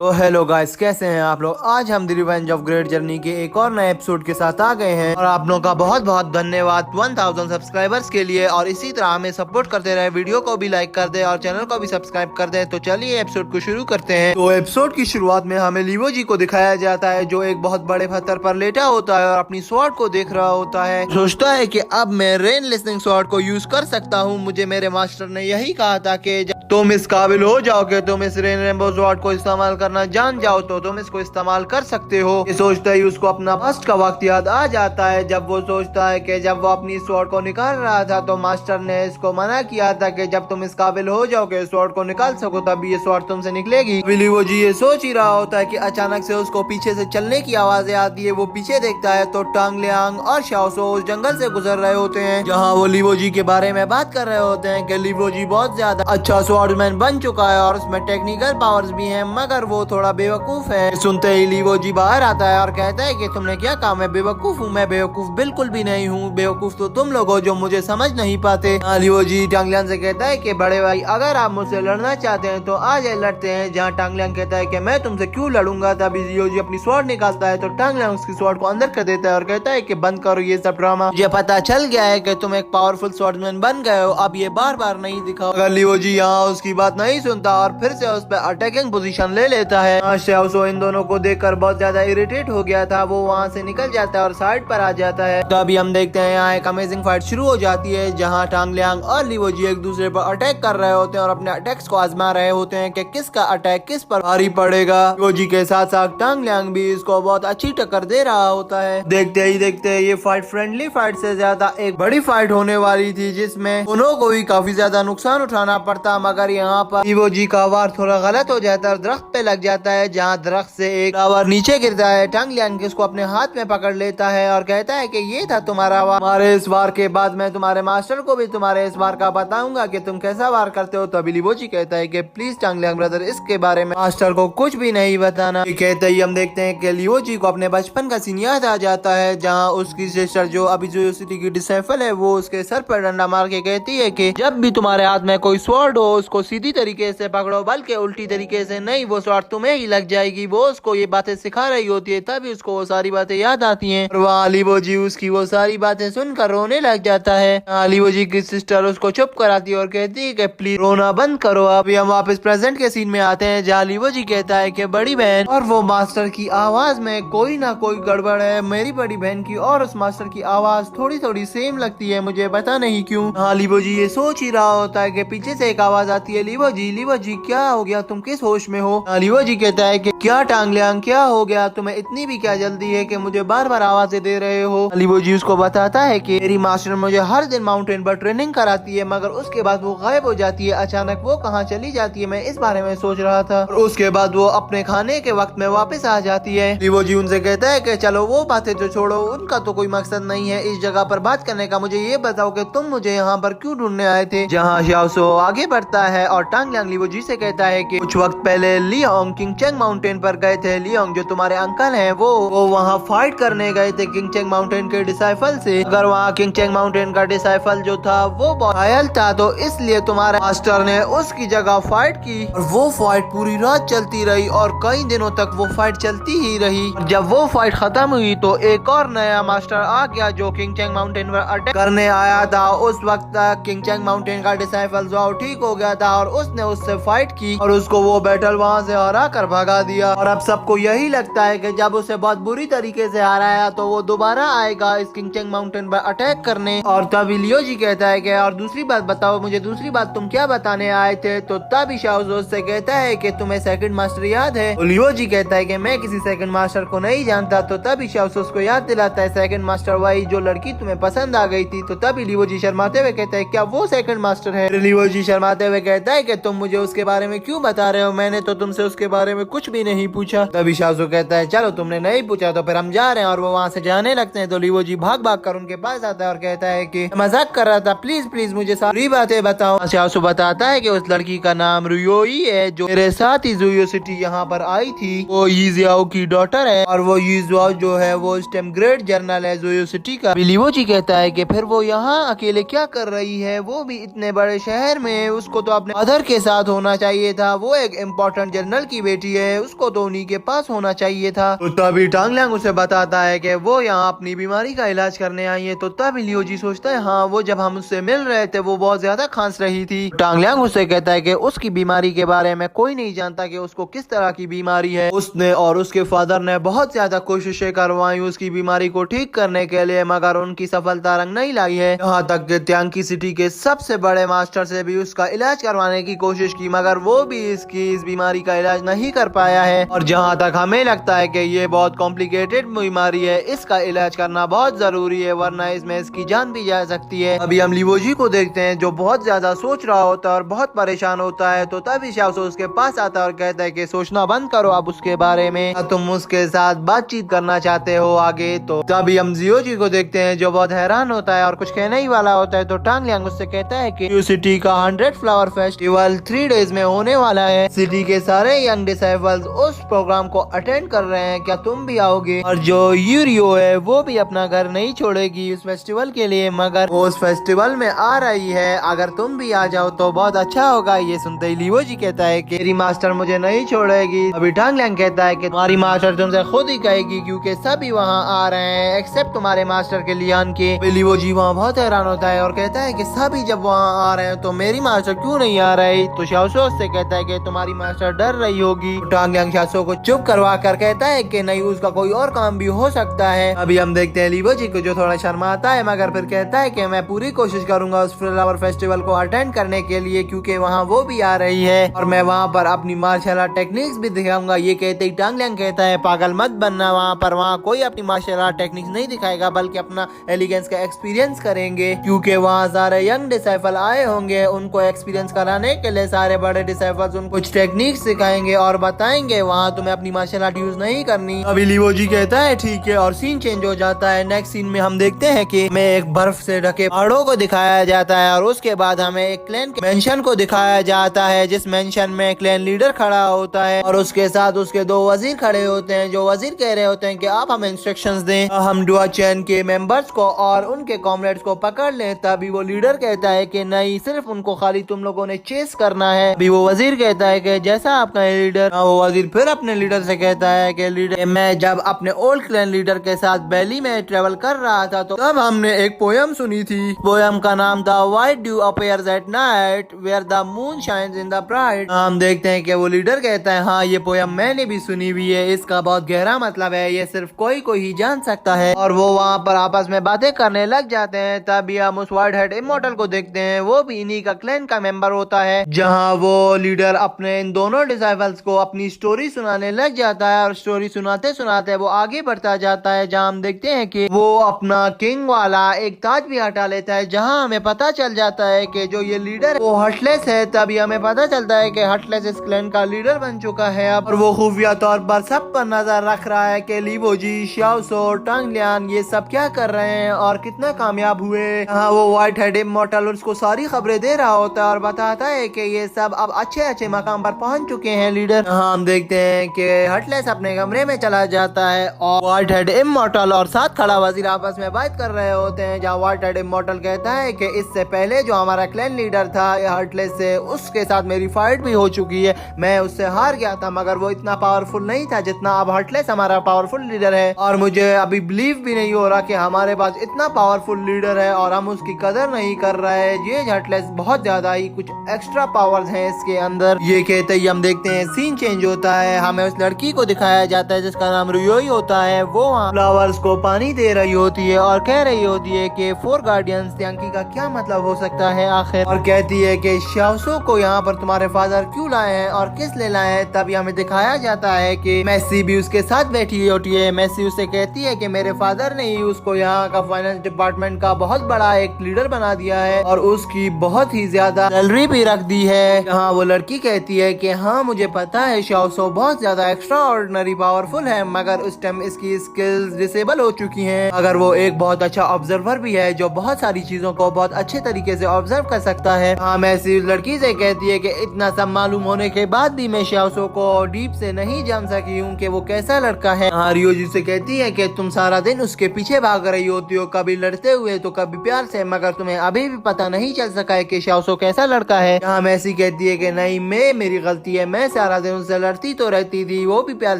तो hello guys, कैसे हैं आप लोग। आज हम the revenge of great journey के एक और नए एपिसोड के साथ आ गए हैं और आप लोगों का बहुत बहुत धन्यवाद 1000 सब्सक्राइबर्स के लिए। और इसी तरह हमें सपोर्ट करते रहे, वीडियो को भी लाइक कर दे और चैनल को भी सब्सक्राइब कर दे। तो चलिए एपिसोड को शुरू करते हैं। तो एपिसोड की शुरुआत में हमें लीवो जी को दिखाया जाता है जो एक बहुत बड़े पत्थर पर लेटा होता है और अपनी स्वॉर्ड को देख रहा होता है। सोचता है कि अब मैं रेन लिसनिंग स्वॉर्ड को यूज कर सकता हूँ। मुझे मेरे मास्टर ने यही कहा था कि तुम इस काबिल हो जाओगे, तुम इस रेन रेनबो स्वॉर्ड को इस्तेमाल करना जान जाओ तो तुम इसको इस्तेमाल कर सकते हो। ये सोचते ही उसको अपना पास्ट का वक्त याद आ जाता है, जब वो सोचता है कि जब वो अपनी स्वॉर्ड को निकाल रहा था तो मास्टर ने इसको मना किया था कि जब तुम इस काबिल हो जाओगे स्वॉर्ड को निकाल सको तभी ये स्वॉर्ड तुमसे निकलेगी। लीवो जी ये सोच ही रहा होता है कि अचानक से उसको पीछे से चलने की आवाजें आती है। वो पीछे देखता है तो टांग लियांग और शाओसो उस जंगल से गुजर रहे होते हैं जहाँ वो लीवो जी के बारे में बात कर रहे होते हैं कि लीवो जी बहुत ज्यादा अच्छा स्वॉर्डमैन बन चुका है और उसमें टेक्निकल पावर्स भी हैं, मगर वो थोड़ा बेवकूफ है। सुनते ही लीवो जी बाहर आता है और कहता है कि तुमने क्या कहा, मैं बेवकूफ हूँ? मैं बेवकूफ बिल्कुल भी नहीं हूँ, बेवकूफ तो तुम लोग हो जो मुझे समझ नहीं पाते। लीवो जी टांगलियांग से कहता है कि बड़े भाई अगर आप मुझसे लड़ना चाहते हैं तो आज लड़ते हैं। जहाँ टांगलियांग कहता है कि मैं तुमसे क्यों लड़ूंगा। तभी लीवो जी अपनी स्वॉर्ड निकालता है तो टांगलियांग उसकी स्वॉर्ड को अंदर कर देता है और कहता है कि बंद करो ये सब ड्रामा। मुझे पता चल गया है कि तुम एक पावरफुल स्वॉर्डमैन बन गए हो, अब ये बार बार नहीं दिखाओ। अगर लीवो जी यहाँ उसकी बात नहीं सुनता और फिर से उस पर अटैकिंग पोजीशन ले लेता है। शाओसो इन दोनों को देखकर बहुत ज्यादा इरिटेट हो गया था, वो वहाँ से निकल जाता है और साइड पर आ जाता है। तो अभी हम देखते हैं यहाँ एक अमेजिंग फाइट शुरू हो जाती है जहाँ टांगलियांग और लीवो जी एक दूसरे पर अटैक कर रहे होते हैं और अपने अटैक्स को आजमा रहे होते हैं कि किसका अटैक किस पर भारी पड़ेगा। लीवो जी के साथ साथ टांगलियांग भी इसको बहुत अच्छी टक्कर दे रहा होता है। देखते ही देखते ये फाइट फ्रेंडली फाइट से ज्यादा एक बड़ी फाइट होने वाली थी जिसमें उन्हों को भी काफी ज्यादा नुकसान उठाना पड़ता, मगर यहाँ पर लीवो जी का वार थोड़ा गलत हो जाता है, दरख्त पे लग जाता है जहाँ दरख्त से एक टावर नीचे गिरता है। टांगलियांग इसको अपने हाथ में पकड़ लेता है और कहता है कि ये था तुम्हारा वार। हमारे इस वार के बाद मैं तुम्हारे मास्टर को भी तुम्हारे इस वार का बताऊंगा कि तुम कैसा वार करते हो। तभी लीवो जी कहता है कि प्लीज टांगलियांग ब्रदर इसके बारे में मास्टर को कुछ भी नहीं बताना। कहते ही हम देखते हैं कि लीवो जी को अपने बचपन का सीन याद आ जाता है जहाँ उसकी सिस्टर जो अभी जो सिटी की डिसाइपल है वो उसके सर पर डंडा मार के कहती है कि जब भी तुम्हारे हाथ में कोई स्वॉर्ड हो उसको सीधी तरीके से पकड़ो, बल्कि उल्टी तरीके से नहीं, वो स्वॉर्ड तुम्हें ही लग जाएगी। वो उसको ये बातें सिखा रही होती है, तभी उसको वो सारी बातें याद आती हैं और वहाँ लीवो जी उसकी वो सारी बातें सुनकर रोने लग जाता है। लीवो जी की सिस्टर उसको चुप कराती है और कहती है कि प्लीज रोना बंद करो। अभी हम वापस प्रेजेंट के सीन में आते हैं जहाँ लीवो जी कहता है कि बड़ी बहन और वो मास्टर की आवाज में कोई ना कोई गड़बड़ है। मेरी बड़ी बहन की और उस मास्टर की आवाज थोड़ी थोड़ी सेम लगती है, मुझे पता नहीं क्यों। लीवो जी ये सोच ही रहा होता है कि पीछे से एक आवाज आती है, लीवो जी क्या हो गया, तुम किस होश में हो। लीवो जी कहता है कि क्या टांगलियांग क्या हो गया, तुम्हें इतनी भी क्या जल्दी है कि मुझे बार बार आवाजें दे रहे हो। लीवो जी उसको बताता है कि मेरी मास्टर मुझे हर दिन माउंटेन पर ट्रेनिंग कराती है, मगर उसके बाद वो गायब हो जाती है। अचानक वो कहाँ चली जाती है मैं इस बारे में सोच रहा था। और उसके बाद वो अपने खाने के वक्त में वापस आ जाती है। लीवो जी उनसे कहता है कि चलो वो बातें तो छोड़ो, उनका तो कोई मकसद नहीं है इस जगह पर बात करने का। मुझे ये बताओ कि तुम मुझे यहाँ पर क्यों ढूंढने आए थे। जहाँ शाओसो आगे बढ़ता है और टांगलियांग लीवो जी से कहता है कि कुछ वक्त पहले लियोंग किंगचेंग माउंटेन पर गए थे। लियोंग जो तुम्हारे अंकल हैं वो वहाँ फाइट करने गए थे किंगचेंग माउंटेन के डिसाइपल से। अगर वहाँ किंगचेंग माउंटेन का डिसाइपल जो था वो घायल था तो इसलिए तुम्हारे मास्टर ने उसकी जगह फाइट की और वो फाइट पूरी रात चलती रही और कई दिनों तक वो फाइट चलती ही रही। जब वो फाइट खत्म हुई तो एक और नया मास्टर आ गया जो किंगचेंग माउंटेन पर अटैक करने आया था। उस वक्त तक किंगचेंग माउंटेन का डिसाइपल जो ठीक हो गया था और उसने उससे फाइट की और उसको वो बैटल वहाँ से हरा कर भगा दिया। और अब सबको यही लगता है कि जब उसे बहुत बुरी तरीके से हराया तो वो दोबारा आएगा इस किंगचेंग माउंटेन पर अटैक करने। और तभी लियो जी कहता है कि और दूसरी बात बताओ मुझे, दूसरी बात तुम क्या बताने आए थे। तो तभी शाओसो से कहता है कि तुम्हें सेकंड मास्टर याद है। तो लियो जी कहता है कि मैं किसी सेकंड मास्टर को नहीं जानता। तो तभी शाओसो उसको याद दिलाता है सेकंड मास्टर वही जो लड़की तुम्हें पसंद आ गई थी। तो तभी लियो जी शर्माते हुए कहता है क्या वो सेकंड मास्टर है। लियो जी शर्माते हुए कहता है कि तुम मुझे उसके बारे में क्यों बता रहे हो, मैंने तो तुमसे उसके बारे में कुछ भी नहीं पूछा। तभी शाओसो कहता है चलो तुमने नहीं पूछा तो फिर हम जा रहे हैं। और वो वहाँ से जाने लगते हैं तो लीवो जी भाग भाग कर उनके पास आता है और कहता है कि मजाक कर रहा था, प्लीज प्लीज मुझे सारी बातें बताओ। शाओसो बताता है कि उस लड़की का नाम रुयोई है जो मेरे साथ ही जुयो सिटी यहाँ पर आई थी। वो यीजियाओ की डॉटर है और वो यीजियाओ जो है वो इस टाइम ग्रेट जर्नल है जुयो सिटी का। लीवो जी कहता है कि फिर वो यहाँ अकेले क्या कर रही है, वो भी इतने बड़े शहर में, उसको तो अपने मदर के साथ होना चाहिए था। वो एक इम्पोर्टेंट जनरल की बेटी है, उसको तो उन्हीं के पास होना चाहिए था। तो तभी टांगलियांग उसे बताता है कि वो यहाँ अपनी बीमारी का इलाज करने आई है। तो तभी लियोजी सोचता है हाँ, वो जब हम उससे मिल रहे थे वो बहुत ज्यादा खांस रही थी। टांगलियांग उससे कहता है कि उसकी बीमारी के बारे में कोई नहीं जानता कि उसको किस तरह की बीमारी है। उसने और उसके फादर ने बहुत ज्यादा कोशिशें करवाई उसकी बीमारी को ठीक करने के लिए, मगर उनकी सफलता रंग नहीं लाई है। यहाँ तक कि त्यांकी सिटी के सबसे बड़े मास्टर से भी उसका इलाज करवाने की कोशिश की, मगर वो भी इसकी इस बीमारी का इलाज नहीं कर पाया है। और जहाँ तक हमें लगता है कि ये बहुत कॉम्प्लिकेटेड बीमारी है, इसका इलाज करना बहुत जरूरी है, वरना इसमें इसकी जान भी जा सकती है। अभी हम लिवोजी को देखते हैं जो बहुत ज्यादा सोच रहा होता है और बहुत परेशान होता है। तो तभी शाओसो उसके पास आता है और कहता है कि सोचना बंद करो अब उसके बारे में, तुम उसके साथ बातचीत करना चाहते हो आगे। तो तभी हम जियोजी को देखते हैं जो बहुत हैरान होता है और कुछ कहने ही वाला होता है। तो टांगलियांग उससे कहता है कि सिटी का 100 फ्लावर फेस्टिवल 3 डेज में होने वाला है। सिटी के सारे यंग डिसाइपल्स उस प्रोग्राम को अटेंड कर रहे हैं, क्या तुम भी आओगे? और जो यूरियो है वो भी अपना घर नहीं छोड़ेगी उस फेस्टिवल के लिए, मगर वो उस फेस्टिवल में आ रही है। अगर तुम भी आ जाओ तो बहुत अच्छा होगा। ये सुनते ही लिवोजी कहता है कि मेरी मास्टर मुझे नहीं छोड़ेगी। अभी टांगलियांग कहता है कि तुम्हारी मास्टर तुमसे खुद ही कहेगी, क्योंकि सभी वहाँ आ रहे हैं एक्सेप्ट तुम्हारे मास्टर के लियान के। लिवोजी वहाँ बहुत हैरान होता है और कहता है कि सभी जब वहाँ आ रहे हैं तो मेरी मास्टर क्यों नहीं आ रही? तो शाओसो उससे कहता है कि तुम्हारी मास्टर डर रही होगी। तो टांगलियांग शाओसो को चुप करवा कर कहता है कि नहीं, उसका कोई और काम भी हो सकता है। अभी हम देखते हैं लिवोजी को जो थोड़ा शर्माता है, मगर फिर कहता है कि मैं पूरी कोशिश करूंगा उस फ्लावर फेस्टिवल को अटेंड करने के लिए, क्योंकि वहाँ वो भी आ रही है और मैं वहाँ पर अपनी मार्शल आर्ट टेक्निक्स भी दिखाऊंगा। ये कहते ही टांगलियांग कहता है पागल मत बनना, वहाँ कोई अपनी मार्शल आर्ट टेक्निक्स नहीं दिखाएगा, बल्कि अपना एलिगेंस का एक्सपीरियंस करेंगे, क्योंकि वहाँ सारे यंग डिसाइपल आए होंगे। उनको एक्सपीरियंस कराने के लिए सारे बड़े डिसाइपल्स उनको कुछ टेक्निक्स सिखाएंगे और बताएंगे वहाँ तुम्हें अपनी मार्शल आर्ट यूज नहीं करनी। अभी लिवोजी कहता है ठीक है और सीन चेंज हो जाता है। नेक्स्ट सीन में हम देखते हैं कि हमें एक बर्फ से ढके पहाड़ों को दिखाया जाता है और उसके बाद हमें एक क्लैन के मेंशन को दिखाया जाता है, जिस मेंशन में क्लैन लीडर खड़ा होता है और उसके साथ उसके 2 वजीर खड़े होते हैं। जो वजीर कह रहे होते हैं कि आप हमें इंस्ट्रक्शंस दें, हम डुआ चैन के मेंबर्स को और उनके कॉमरेड्स को पकड़ लें। तभी वो लीडर कहता है कि नहीं, सिर्फ उनको खाली तुम लोगों ने चेस करना है। अभी वो वजीर कहता है कि जैसा आपका लीडर। वो वजीर फिर अपने लीडर से कहता है कि लीडर, मैं जब अपने ओल्ड क्लैन लीडर के साथ बैली में ट्रेवल कर रहा था तो तब हमने एक पोयम सुनी थी। पोयम का नाम था why due appears at night where the moon shines in the bright. हम देखते हैं कि वो लीडर कहता है हाँ, ये पोयम मैंने भी सुनी हुई है, इसका बहुत गहरा मतलब है, ये सिर्फ कोई ही जान सकता है। और वो वहाँ पर आपस में बातें करने लग जाते हैं। तभी हम उस वाइट हेड इमॉर्टल को देखते हैं, वो भी इन्हीं का क्लैन का मेंबर होता है, जहाँ वो लीडर अपने इन दोनों डिसाइपल्स को अपनी स्टोरी सुनाने लग जाता है। और स्टोरी सुनाते सुनाते वो आगे बढ़ता जाता है, जहाँ हम देखते हैं कि वो अपना किंग वाला एक ताज भी हटा लेता है, जहाँ हमें पता चल जाता है कि जो ये लीडर वो हर्टलेस है। तभी हमें पता चलता है कि हर्टलेस इस क्लैन का लीडर बन चुका है अब, और वो खुफिया तौर पर सब पर नजर रख रहा है कि लिवोजी, शाओसो, टांगलियांग ये सब क्या कर रहे हैं और कितना कामयाब हुए। हाँ, वो व्हाइट हेड इमॉर्टल उसको सारी खबरें दे रहा होता है और बताता है कि ये सब अब अच्छे अच्छे मकाम पर पहुंच चुके हैं लीडर। हाँ, हम देखते हैं कि हर्टलेस अपने कमरे में चला जाता है और व्हाइट हेड इमॉर्टल और साथ खड़ा वजीर आपस में बात कर रहे होते हैं, जहाँ व्हाइट हेड इमॉर्टल कहता है कि इससे पहले जो हमारा क्लैन लीडर था हर्टलेस से, उसके साथ मेरी फाइट भी हो चुकी है, मैं उससे हार गया था, मगर वो इतना पावरफुल नहीं था जितना अब हर्टलेस हमारा पावरफुल लीडर है। और मुझे अभी बिलीव भी नहीं हो रहा कि हमारे पास इतना पावरफुल लीडर है और हम उसकी कदर नहीं कर रहे हैं। ये हर्टलेस बहुत ज्यादा ही कुछ एक्स्ट्रा पावर्स हैं इसके अंदर। ये कहते ही हम देखते हैं सीन चेंज होता है, हमें उस लड़की को दिखाया जाता है जिसका नाम रुयोई होता है। वो फ्लावर्स को पानी दे रही होती है और कह रही होती है कि 4 गार्डियंस त्यांकी का क्या मतलब हो सकता है आखिर, और कहती है कि शाओसो को यहाँ पर तुम्हारे फादर क्यों लाए हैं और किस ले लाए हैं। तभी हमें दिखाया जाता है कि मैसी भी उसके साथ बैठी होती है। मैसी उसे कहती है कि मेरे फादर ने ही उसको यहाँ का फाइनेंस डिपार्टमेंट का बहुत बड़ा एक लीडर बना दिया है और उसकी बहुत ही ज्यादा सैलरी भी रख दी है। हाँ, वो लड़की कहती है कि हाँ मुझे पता है शाओसो बहुत ज्यादा एक्स्ट्रा ऑर्डिनरी पावरफुल है, मगर उस टाइम इसकी स्किल्स डिसेबल हो चुकी हैं। अगर वो एक बहुत अच्छा ऑब्जर्वर भी है जो बहुत सारी चीजों को बहुत अच्छे तरीके से ऑब्जर्व कर सकता है। हाँ, मैसी उस लड़की से कहती है कि इतना सब मालूम होने के बाद भी मैं शाओसो को डीप से नहीं जान सकी हूँ कि वो कैसा लड़का है। हाँ, रियोजी से कहती है कि तुम सारा दिन उसके पीछे भाग रही होती हो, कभी लड़ते हुए तो कभी प्यार से, मगर तुम्हें अभी भी पता नहीं चल सका है कि शाओसो कैसा लड़का है। हाँ, मैसी कहती है कि नहीं, मेरी गलती है, मैं सारा दिन उससे लड़ती तो रहती थी, वो भी प्यार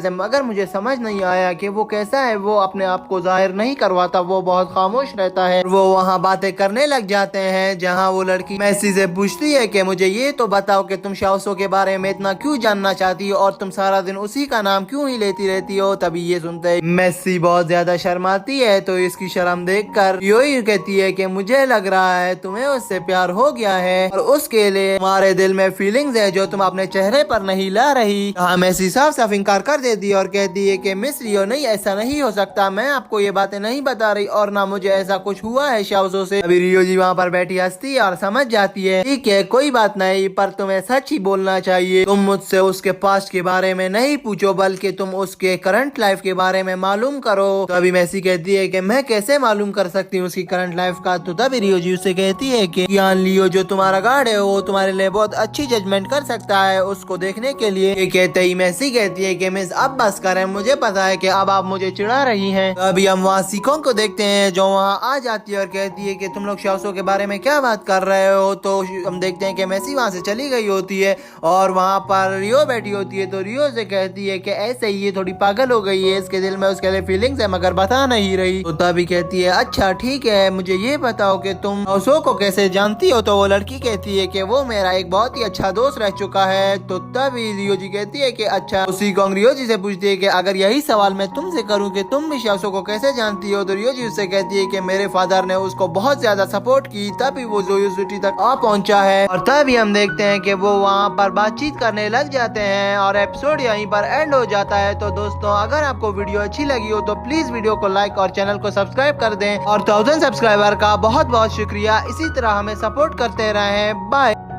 से, मगर मुझे समझ नहीं आया कि वो कैसा है। वो अपने आप को जाहिर नहीं करवाता, वो बहुत खामोश रहता है। वो वहाँ बातें करने लग जाते हैं जहाँ वो लड़की मेसी से पूछती है कि मुझे ये तो बताओ कि तुम शाओसो के बारे में इतना क्यों जानना चाहती हो और तुम सारा दिन उसी का नाम क्यों ही लेती रहती हो। तभी ये सुनते ही मेसी बहुत ज्यादा शर्माती है, तो इसकी शर्म देखकर रियो कहती है कि मुझे लग रहा है तुम्हें उससे प्यार हो गया है और उसके लिए तुम्हारे दिल में फीलिंग्स है जो तुम अपने चेहरे पर नहीं ला रही। हाँ, मेसी साफ साफ इंकार कर देती है और कहती है कि मिस रियो नहीं, ऐसा नहीं हो सकता, मैं आपको ये बातें नहीं बता रही और ना मुझे ऐसा कुछ हुआ है शाओसो से। अभी रियो जी वहाँ पर बैठी हंसती है और समझ जाती है ठीक है कोई बात नहीं, पर तुम्हें सच ही बोलना चाहिए। तुम मुझसे उसके पास्ट के बारे में नहीं पूछो बल्कि तुम उसके करंट लाइफ के बारे में मालूम करो। तो अभी मेसी कहती है कि मैं कैसे मालूम कर सकती हूँ उसकी करंट लाइफ का। तो तभी रियो जी उससे कहती है कि यान लियो जो तुम्हारा गार्ड है वो तुम्हारे लिए बहुत अच्छी जजमेंट कर सकता है उसको देखने के लिए। ये कहते ही मेसी कहती है कि मिस अब बस करें, मुझे पता है कि अब आप मुझे चिढ़ा रही हैं। तो अभी हम वहाँ सीकों को देखते हैं जो वहाँ आ जाती है और कहती है कि तुम लोग शाओसो के बारे में क्या बात कर रहे हो। तो हम देखते हैं कि मेसी वहाँ से चली गई होती है और वहाँ पर रियो बैठी होती है। तो रियो से कहती है कि ऐसे ही ये थोड़ी पागल हो गई है, इसके दिल में उसके लिए फीलिंग्स है मगर बता नहीं रही। तो तभी कहती है अच्छा ठीक है, मुझे ये बताओ कि तुम शाओसो को कैसे जानती हो। तो वो लड़की कहती है कि वो मेरा एक बहुत ही अच्छा दोस्त रह चुका है। तो तभी रियो जी कहती है कि अच्छा। उसी को रियो जी से पूछती है कि अगर यही सवाल मैं तुमसे करूं कि तुम भी शाओसो को कैसे जानती हो। तो रियो जी उससे कहती है कि मेरे फादर ने उसको बहुत ज्यादा सपोर्ट की तभी वो जोयो सिटी तक आ पहुंचा है। और तभी हम देखते हैं कि वो वहाँ पर बातचीत करने लग जाते हैं और एपिसोड यहीं पर एंड हो जाता है। तो दोस्तों अगर आपको वीडियो अच्छी लगी हो तो प्लीज वीडियो को लाइक और चैनल को सब्सक्राइब कर दें और 1000 सब्सक्राइबर का बहुत बहुत शुक्रिया। इसी तरह हमें सपोर्ट करते रहें। बाय।